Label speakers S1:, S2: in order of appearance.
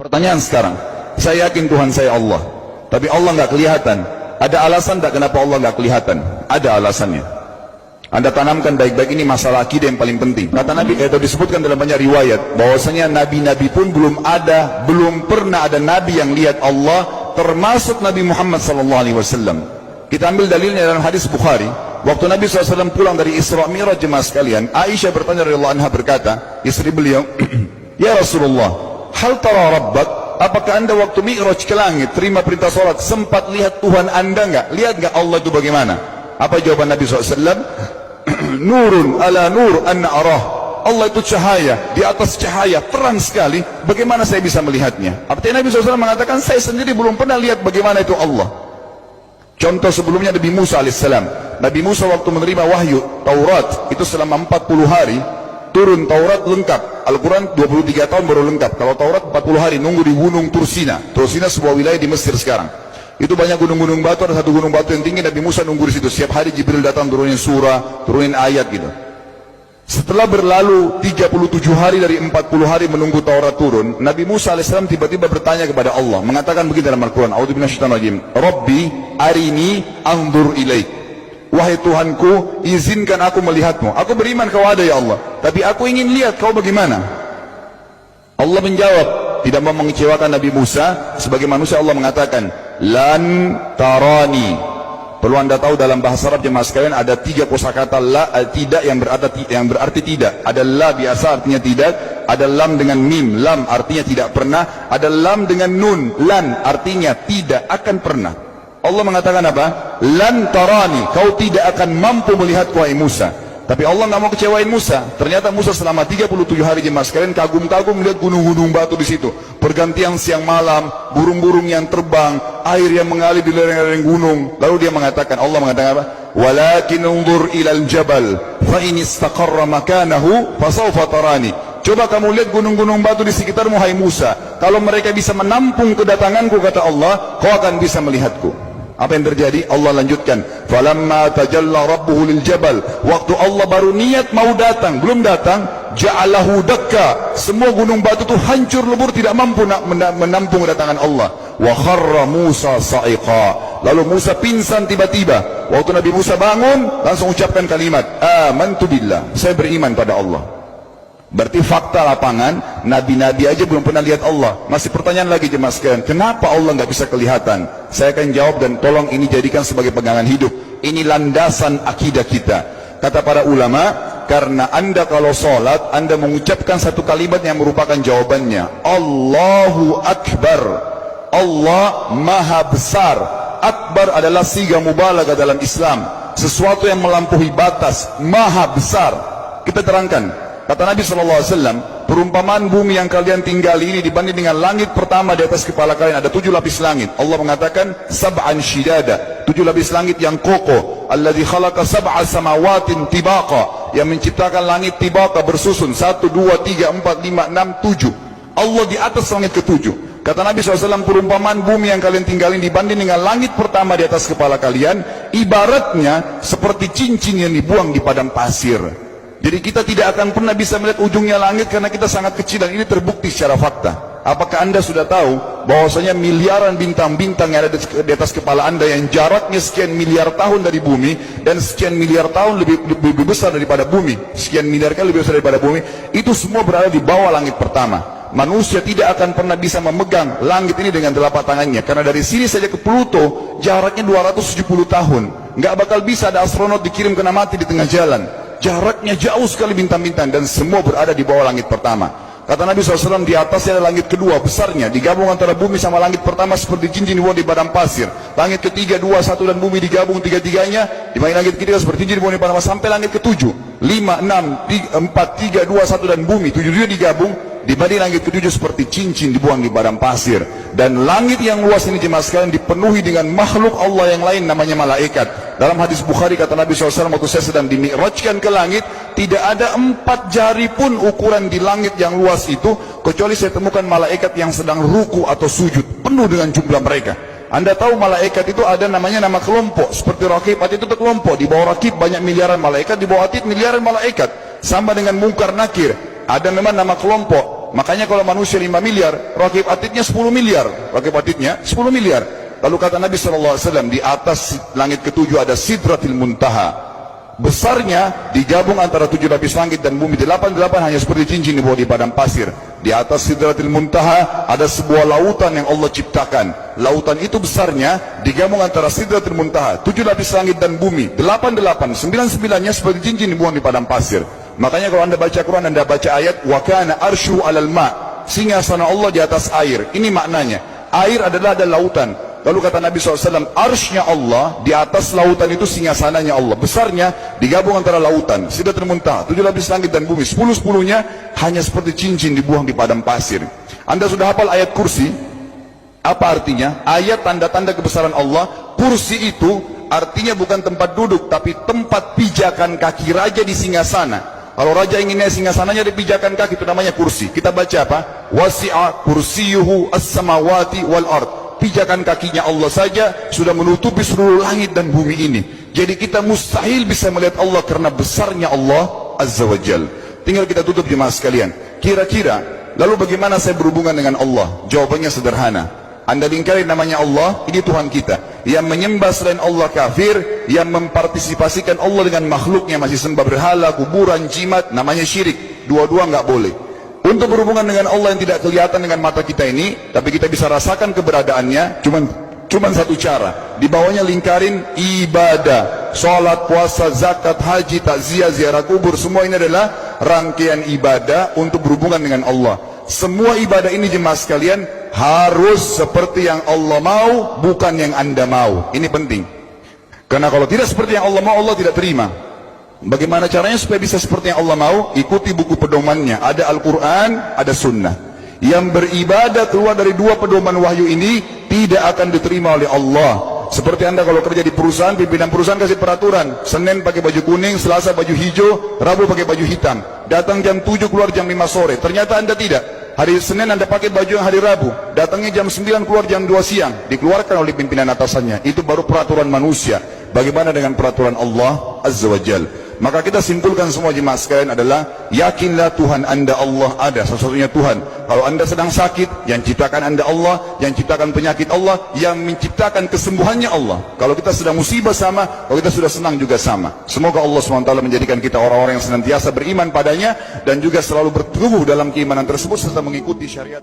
S1: Pertanyaan sekarang, saya yakin Tuhan saya Allah, tapi Allah nggak kelihatan. Ada alasan tak kenapa Allah nggak kelihatan? Ada alasannya. Anda tanamkan baik-baik, ini masalah akidah yang paling penting. Kata Nabi, itu disebutkan dalam banyak riwayat, bahwasanya nabi-nabi pun belum pernah ada nabi yang lihat Allah, termasuk Nabi Muhammad SAW. Kita ambil dalilnya dalam hadis Bukhari. Waktu Nabi SAW pulang dari Isra Mi'raj, jemaah sekalian, Aisyah bertanya radhiyallahu anha, berkata, istri beliau, ya Rasulullah, hal tara rabbak, apakah anda waktu Mi'raj ke langit, terima perintah sholat, sempat lihat Tuhan anda enggak? Lihat enggak Allah itu bagaimana? Apa jawaban Nabi SAW? Nurun ala nur anna arah. Allah itu cahaya, di atas cahaya, terang sekali, bagaimana saya bisa melihatnya? Artinya Nabi SAW mengatakan, saya sendiri belum pernah lihat bagaimana itu Allah. Contoh sebelumnya Nabi Musa alaihissalam. Nabi Musa waktu menerima wahyu Taurat, itu selama 40 hari, turun Taurat lengkap. Al-Quran 23 tahun baru lengkap. Kalau Taurat 40 hari, nunggu di gunung Tursina. Tursina sebuah wilayah di Mesir sekarang. Itu banyak gunung-gunung batu, ada satu gunung batu yang tinggi, Nabi Musa nunggu di situ. Setiap hari Jibril datang turunin surah, turunin ayat gitu. Setelah berlalu 37 hari dari 40 hari menunggu Taurat turun, Nabi Musa AS tiba-tiba bertanya kepada Allah, mengatakan begini dalam Al-Quran, A'udzubillahiminasyaitonirrajim, Rabbi arini anzur ilaik. Wahai Tuhanku, izinkan aku melihatmu. Aku beriman kau ada ya Allah, tapi aku ingin lihat kau bagaimana. Allah menjawab, tidak mau mengecewakan Nabi Musa. Sebagai manusia Allah mengatakan, lan tarani. Perlu anda tahu dalam bahasa Arab jemaah sekalian ada 3 kosakata la, tidak yang berarti tidak. Ada la biasa artinya tidak, ada lam dengan mim, lam artinya tidak pernah, ada lam dengan nun, lan artinya tidak akan pernah. Allah mengatakan apa? Lan tarani, kau tidak akan mampu melihatku wahai Musa. Tapi Allah nggak mau kecewain Musa. Ternyata Musa selama 37 hari jemaah sekalian kagum-kagum melihat gunung-gunung batu di situ. Pergantian siang malam, burung-burung yang terbang, air yang mengalir di lereng-lereng gunung. Lalu dia mengatakan, Allah mengatakan apa? Walakin unzur ilal jabal, fa in istaqarra makanahu fasawfa tarani. Coba kamu lihat gunung-gunung batu di sekitarmu hai Musa. Kalau mereka bisa menampung kedatanganku, kata Allah, kau akan bisa melihatku. Apa yang terjadi? Allah lanjutkan, falamma tajalla rabbuhu lil jabal, waktu Allah baru niat mau datang, belum datang, ja'alahu dakka, semua gunung batu itu hancur lebur, tidak mampu menampung kedatangan Allah. Wa kharra Musa sa'iqa, lalu Musa pingsan tiba-tiba. Waktu Nabi Musa bangun, langsung ucapkan kalimat, amantu billah, saya beriman pada Allah. Berarti fakta lapangan, nabi-nabi aja belum pernah lihat Allah. Masih pertanyaan lagi jemaah sekalian, kenapa Allah nggak bisa kelihatan? Saya akan jawab dan tolong ini jadikan sebagai pegangan hidup. Ini landasan akidah kita. Kata para ulama, karena anda kalau sholat, anda mengucapkan satu kalimat yang merupakan jawabannya. Allahu Akbar. Allah Maha Besar. Akbar adalah siga mubalaghah dalam Islam. Sesuatu yang melampaui batas, Maha Besar. Kita terangkan. Kata Nabi SAW, perumpamaan bumi yang kalian tinggali ini dibanding dengan langit pertama di atas kepala kalian, ada 7 lapis langit. Allah mengatakan, sab'an shidada, 7 lapis langit yang kokoh. Alladzi khalaqa sab'a samawatin tibaqa, yang menciptakan langit tibaqa bersusun, 1, 2, 3, 4, 5, 6, 7. Allah di atas langit ke-7. Kata Nabi SAW, perumpamaan bumi yang kalian tinggalin dibanding dengan langit pertama di atas kepala kalian, ibaratnya seperti cincin yang dibuang di padang pasir. Jadi kita tidak akan pernah bisa melihat ujungnya langit karena kita sangat kecil, dan ini terbukti secara fakta. Apakah anda sudah tahu bahwasanya miliaran bintang-bintang yang ada di atas kepala anda yang jaraknya sekian miliar tahun dari bumi dan sekian miliar tahun lebih besar daripada bumi, sekian miliar kali lebih besar daripada bumi, itu semua berada di bawah langit pertama. Manusia tidak akan pernah bisa memegang langit ini dengan telapak tangannya, karena dari sini saja ke Pluto jaraknya 270 tahun. Nggak bakal bisa ada astronot dikirim kena mati di tengah jalan. Jaraknya jauh sekali bintang-bintang, dan semua berada di bawah langit pertama. Kata Nabi SAW, di atasnya ada langit kedua besarnya, digabung antara bumi sama langit pertama seperti cincin dibuang di padang pasir. Langit ketiga, 2, 1 dan bumi digabung tiga-tiganya, di mana langit ketiga seperti cincin dibuang di padang pasir, sampai langit ke-7, 5, 6, 4, 3, 2, 1 dan bumi 7 digabung, dibanding langit ke-7 seperti cincin dibuang di padang pasir. Dan langit yang luas ini jemaah sekalian dipenuhi dengan makhluk Allah yang lain namanya malaikat. Dalam hadis Bukhari kata Nabi SAW, waktu saya sedang dimi'rajkan ke langit, tidak ada 4 jari pun ukuran di langit yang luas itu, kecuali saya temukan malaikat yang sedang ruku atau sujud, penuh dengan jumlah mereka. Anda tahu malaikat itu ada namanya nama kelompok, seperti Rakib, Atid itu kelompok. Di bawah Rakib banyak miliaran malaikat, di bawah Atid miliaran malaikat. Sama dengan Munkar Nakir, ada memang nama kelompok. Makanya kalau manusia 5 miliar, rakib atidnya 10 miliar. Rakib atidnya 10 miliar. Lalu kata Nabi SAW, di atas langit ketujuh ada Sidratil Muntaha. Besarnya digabung antara 7 lapis langit dan bumi. 8 hanya seperti cincin di bawah di padang pasir. Di atas Sidratil Muntaha ada sebuah lautan yang Allah ciptakan. Lautan itu besarnya digabung antara Sidratil Muntaha, 7 lapis langit dan bumi. 9-9-nya seperti cincin dibuang di padang pasir. Makanya kalau anda baca Quran, anda baca ayat wa kana arsyu alal ma', singgasana Allah di atas air. Ini maknanya, air adalah ada lautan. Lalu kata Nabi SAW, arsy-nya Allah di atas lautan itu singgasananya Allah. Besarnya digabung antara lautan, Sidratul Muntaha, 7 lapis langit dan bumi. 10-10-nya hanya seperti cincin dibuang di padang pasir. Anda sudah hafal ayat kursi? Apa artinya? Ayat tanda-tanda kebesaran Allah. Kursi itu artinya bukan tempat duduk, tapi tempat pijakan kaki raja di singgasana. Kalau raja inginnya singgasananya dipijakan kaki, itu namanya kursi. Kita baca apa? Wasi'a kursiyuhu as-samawati wal ard. Pijakan kakinya Allah saja sudah menutupi seluruh langit dan bumi ini. Jadi kita mustahil bisa melihat Allah karena besarnya Allah Azza wa Jal. Tinggal kita tutup jemaah sekalian. Kira-kira, lalu bagaimana saya berhubungan dengan Allah? Jawabannya sederhana. Anda lingkari namanya Allah, ini Tuhan kita. Yang menyembah selain Allah kafir, yang mempartisipasikan Allah dengan makhluknya, masih sembah berhala, kuburan, jimat, namanya syirik. Dua-dua nggak boleh. Untuk berhubungan dengan Allah yang tidak kelihatan dengan mata kita ini, tapi kita bisa rasakan keberadaannya, cuman satu cara. Di bawahnya lingkarin ibadah. Salat, puasa, zakat, haji, takziah, ziarah kubur, semua ini adalah rangkaian ibadah untuk berhubungan dengan Allah. Semua ibadah ini jemaah sekalian harus seperti yang Allah mau, bukan yang Anda mau. Ini penting. Karena kalau tidak seperti yang Allah mau, Allah tidak terima. Bagaimana caranya supaya bisa seperti yang Allah mau? Ikuti buku pedomannya. Ada Al-Quran, ada Sunnah. Yang beribadah keluar dari 2 pedoman wahyu ini tidak akan diterima oleh Allah. Seperti Anda kalau kerja di perusahaan, pimpinan perusahaan kasih peraturan, Senin pakai baju kuning, Selasa baju hijau, Rabu pakai baju hitam. Datang jam 7, keluar jam 5 sore. Ternyata Anda tidak. Hari Senin Anda pakai baju yang hari Rabu, datangnya jam 9, keluar jam 2 siang. Dikeluarkan oleh pimpinan atasannya. Itu baru peraturan manusia. Bagaimana dengan peraturan Allah Azza wa Jal? Maka kita simpulkan semua jemaah sekalian adalah, yakinlah Tuhan Anda Allah ada, satu-satunya Tuhan. Kalau Anda sedang sakit, yang ciptakan Anda Allah, yang ciptakan penyakit Allah, yang menciptakan kesembuhannya Allah. Kalau kita sedang musibah sama, kalau kita sudah senang juga sama. Semoga Allah SWT menjadikan kita orang-orang yang senantiasa beriman padanya, dan juga selalu bertumbuh dalam keimanan tersebut serta mengikuti syariat.